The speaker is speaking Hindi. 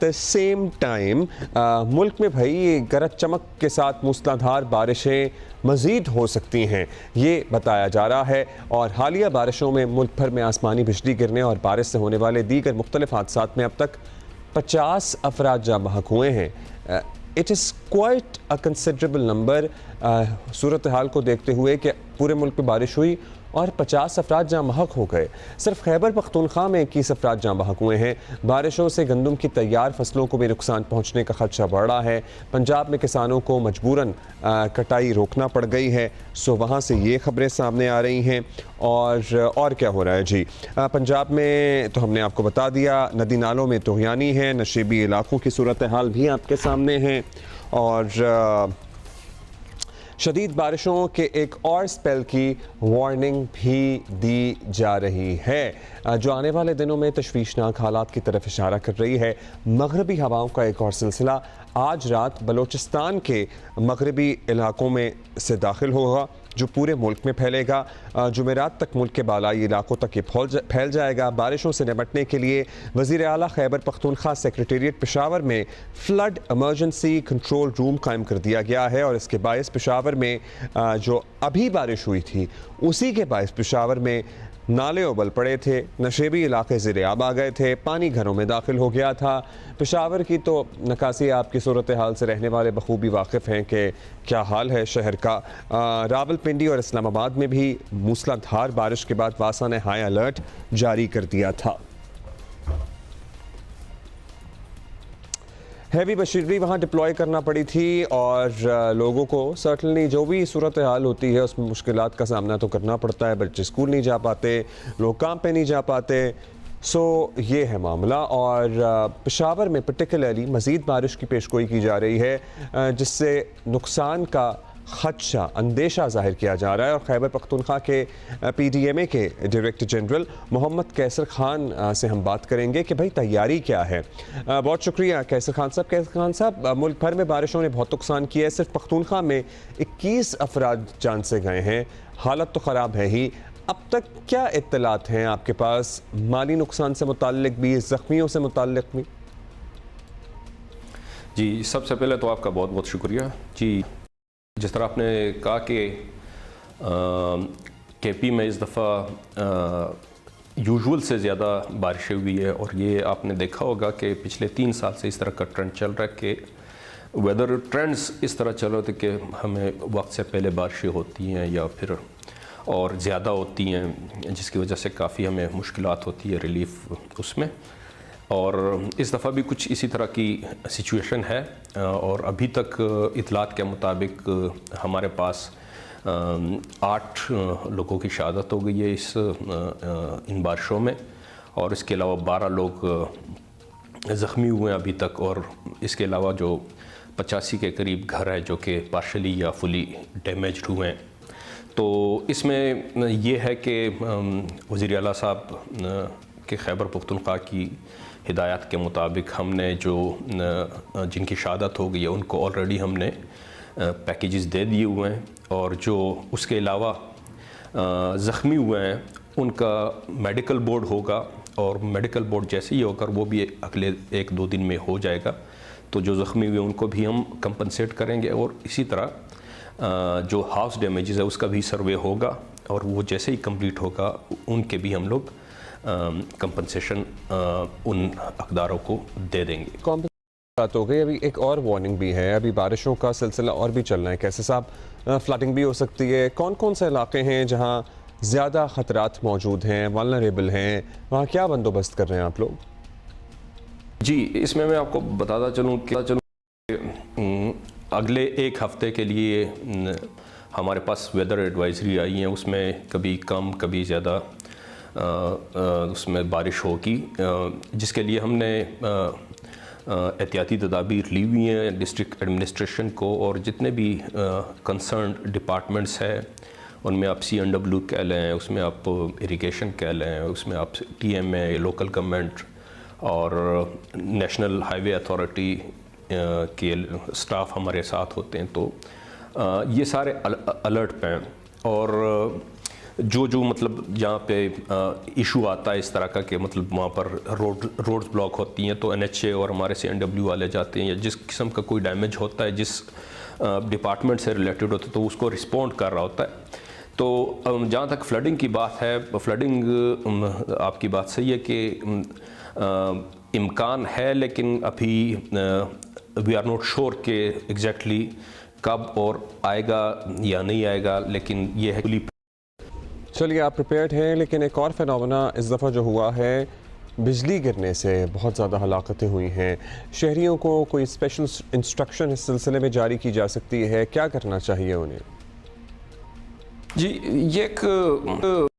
द सेम टाइम मुल्क में भाई गरज चमक के साथ मूसलाधार बारिशें मज़ीद हो सकती हैं, ये बताया जा रहा है। और हालिया बारिशों में मुल्क भर में आसमानी बिजली गिरने और बारिश से होने वाले दीगर मुख्तलिफ हादसात में अब तक 50 अफराद जाँ बहक हुए हैं। It is quite a considerable number सूरत हाल को देखते हुए कि पूरे मुल्क में बारिश हुई और 50 अफराद जाँ बहक हो गए। सिर्फ खैबर पख्तूनख्वा में 21 अफराद जाँ बहक हुए हैं। बारिशों से गंदम की तैयार फसलों को भी नुकसान पहुँचने का खदशा बढ़ रहा है। पंजाब में किसानों को मजबूरन कटाई रोकना पड़ गई है। सो वहाँ से ये खबरें सामने आ रही हैं। और क्या हो रहा है जी, पंजाब में तो हमने आपको बता दिया, नदी नालों में तुग़यानी है, नशेबी इलाकों की सूरत हाल भी आपके सामने हैं। और शदीद बारिशों के एक और स्पेल की वार्निंग भी दी जा रही है, जो आने वाले दिनों में तशवीशनाक हालात की तरफ इशारा कर रही है। मगरबी हवाओं का एक और सिलसिला आज रात बलोचिस्तान के मगरबी इलाकों में से दाखिल होगा, जो पूरे मुल्क में फैलेगा। जुमेरात तक मुल्क के बालाई इलाकों तक ये फैल जाएगा। बारिशों से निपटने के लिए वज़ीर आला खैबर पख्तूनख्वा सेक्रेटेरिएट पेशावर में फ्लड इमरजेंसी कंट्रोल रूम कायम कर दिया गया है। और इसके बायस पेशावर में जो अभी बारिश हुई थी, उसी के बायस पेशावर में नाले उबल पड़े थे, नशेबी इलाके ज़ेर-ए-आब आ गए थे, पानी घरों में दाखिल हो गया था। पेशावर की तो नकासी आपकी सूरत हाल से रहने वाले बखूबी वाकिफ़ हैं कि क्या हाल है शहर का। रावलपिंडी और इस्लामाबाद में भी मूसलाधार बारिश के बाद वासा ने हाई अलर्ट जारी कर दिया था। हैवी मशीनरी वहाँ डिप्लॉय करना पड़ी थी और लोगों को सर्टनली जो भी सूरत हाल होती है उसमें मुश्किलात का सामना तो करना पड़ता है। बच्चे स्कूल नहीं जा पाते, लोग काम पे नहीं जा पाते। सो ये है मामला। और पेशावर में पर्टिकुलरली मज़ीद बारिश की पेशगोई की जा रही है, जिससे नुकसान का खदशा अंदेशा जाहिर किया जा रहा है। और खैबर पख्तूनख्वा के PDMA के डायरेक्टर जनरल मोहम्मद कैसर खान से हम बात करेंगे कि भाई तैयारी क्या है। बहुत शुक्रिया कैसर खान साहब। कैसर खान साहब, मुल्क भर में बारिशों ने बहुत नुकसान किया है, सिर्फ पख्तूनख्वा में 21 अफराद जान से गए हैं। हालत तो ख़राब है ही। अब तक क्या इत्तलात हैं आपके पास, माली नुकसान से मुताल्लिक भी, ज़ख्मियों से मुताल्लिक भी? जी, सबसे पहले तो आपका बहुत बहुत शुक्रिया जी। जिस तरह आपने कहा कि KP में इस दफ़ा यूजुअल से ज़्यादा बारिशें हुई है। और ये आपने देखा होगा कि पिछले 3 साल से इस तरह का ट्रेंड चल रहा है कि वेदर ट्रेंड्स इस तरह चल रहे थे कि हमें वक्त से पहले बारिशें होती हैं या फिर और ज़्यादा होती हैं, जिसकी वजह से काफ़ी हमें मुश्किलात होती है रिलीफ उसमें। और इस दफ़ा भी कुछ इसी तरह की सिचुएशन है। और अभी तक इतलात के मुताबिक हमारे पास 8 लोगों की शहादत हो गई है इन बारिशों में। और इसके अलावा 12 लोग ज़ख्मी हुए हैं अभी तक। और इसके अलावा जो 85 के करीब घर है जो कि पार्शली या फुली डैमेज्ड हुए हैं। तो इसमें ये है कि वज़ीर आला साहब के खैबर पख्तूनख्वा की हिदायत के मुताबिक हमने जो जिनकी शहादत हो गई है उनको ऑलरेडी हमने पैकेजेस दे दिए हुए हैं। और जो उसके अलावा ज़ख्मी हुए हैं उनका मेडिकल बोर्ड होगा। और मेडिकल बोर्ड जैसे ही होकर वो भी अगले 1-2 दिन में हो जाएगा। तो जो ज़ख्मी हुए उनको भी हम कंपनसेट करेंगे। और इसी तरह जो हाउस डैमेजेस है उसका भी सर्वे होगा। और वो जैसे ही कंप्लीट होगा उनके भी हम लोग कंपनसेशन उन हकदारों को दे देंगे। बात हो गई, अभी एक और वार्निंग भी है, अभी बारिशों का सिलसिला और भी चलना है। कैसे साहब, फ्लडिंग भी हो सकती है। कौन कौन से इलाके हैं जहां ज़्यादा ख़तरात मौजूद हैं, वल्नरेबल हैं, वहाँ क्या बंदोबस्त कर रहे हैं आप लोग? जी, इसमें मैं आपको बताता चलूँ कि अगले 1 हफ़्ते के लिए हमारे पास वेदर एडवाइजरी आई है। उसमें कभी कम कभी ज़्यादा उसमें बारिश होगी, जिसके लिए हमने एहतियाती तदाबीर ली हुई हैं डिस्ट्रिक्ट एडमिनिस्ट्रेशन को। और जितने भी कंसर्न डिपार्टमेंट्स हैं उनमें आप CNW कह लें, उसमें आप इरिगेशन कह लें, उसमें आप TMA, लोकल गवर्नमेंट और नेशनल हाईवे अथॉरिटी के स्टाफ हमारे साथ होते हैं। तो ये सारे अलर्ट पे हैं। और जो मतलब जहाँ पे इशू आता है इस तरह का कि मतलब वहाँ पर रोड्स ब्लॉक होती हैं तो NHA और हमारे CNW वाले जाते हैं, या जिस किस्म का कोई डैमेज होता है जिस डिपार्टमेंट से रिलेटेड होता है तो उसको रिस्पॉन्ड कर रहा होता है। तो जहाँ तक फ्लडिंग की बात है, फ्लडिंग आपकी बात सही है कि इम्कान है, लेकिन अभी वी आर नॉट श्योर कि एग्जैक्टली कब और आएगा या नहीं आएगा, लेकिन ये है। चलिए, आप प्रिपेयर्ड हैं, लेकिन एक और फिनोमेना इस दफ़ा जो हुआ है, बिजली गिरने से बहुत ज़्यादा हलाकतें हुई हैं। शहरियों को कोई स्पेशल इंस्ट्रक्शन इस सिलसिले में जारी की जा सकती है, क्या करना चाहिए उन्हें? जी, ये एक